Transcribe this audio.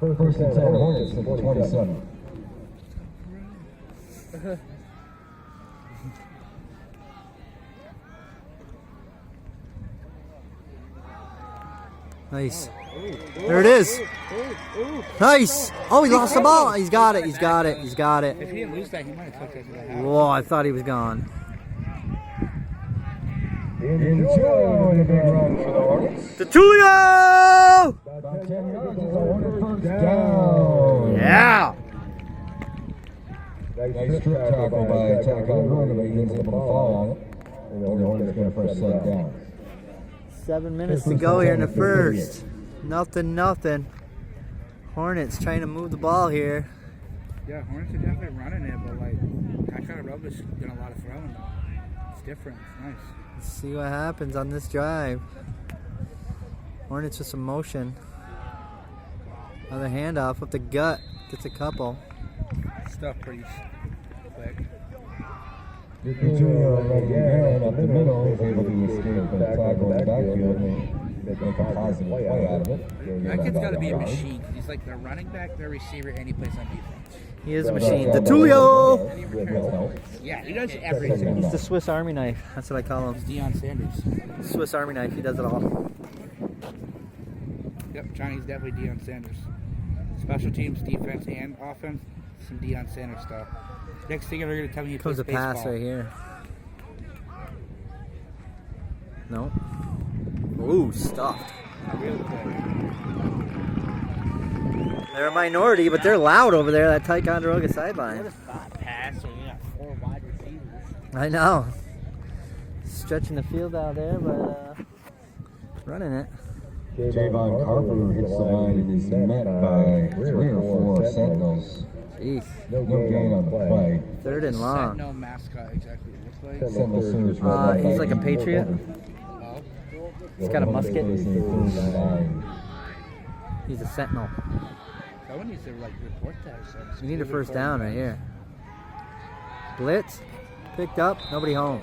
First and 10 Hornets at the 27. Nice. There it is. Nice. Oh, he lost the ball. He's got it. He's got it. He's got it. If he didn't lose that, he might have took it to the house. Whoa, I thought he was gone. DeTulleo in the big run for the Hornets. DeTulleo! About 10 yards as the Hornets first down. Yeah. Nice strip tackle by Tackle Run, but he ends up with a fall on it. And the Hornets get a first set down. 7 minutes to go here in the first. Nothing. Hornets trying to move the ball here. Yeah, Hornets are definitely running it, but like that kind of rubbish doing a lot of throwing though. It's different. It's nice. Let's see what happens on this drive. Hornets with some motion. Another handoff with the gut. Gets a couple. Stuff pretty quick. DeTulleo again up the middle is able to escape the tackle in the backfield and make a positive play out of it. That kid's got to be a machine because he's like their running back, their receiver, and he plays on defense. He is a machine. DeTulleo! And he returns. Yeah, he does everything. He's the Swiss Army knife. That's what I call him. He's Deion Sanders. Swiss Army knife. He does it all. Yep, Johnny's definitely Deion Sanders. Special teams, defense, and offense, some Deion Sanders stuff. Next thing you're going to tell me he plays Comes a baseball. pass right here. No. Ooh, stuffed. Really quick. They're a minority, but they're loud over there, that Ticonderoga sideline. What a spot pass when you got 4 wide receivers. I know. Stretching the field out there, but running it. Javon Carper hits the line and is met by 3 or 4 Sentinels. Jeez. No gain on the play. Third and long. No mascot exactly what it looks like. Sentinel seniors right He's like a patriot. Oh. He's got a musket. Nine. He's a sentinel. Someone needs to like report that. So We need a first down right here. Blitz. Picked up. Nobody home.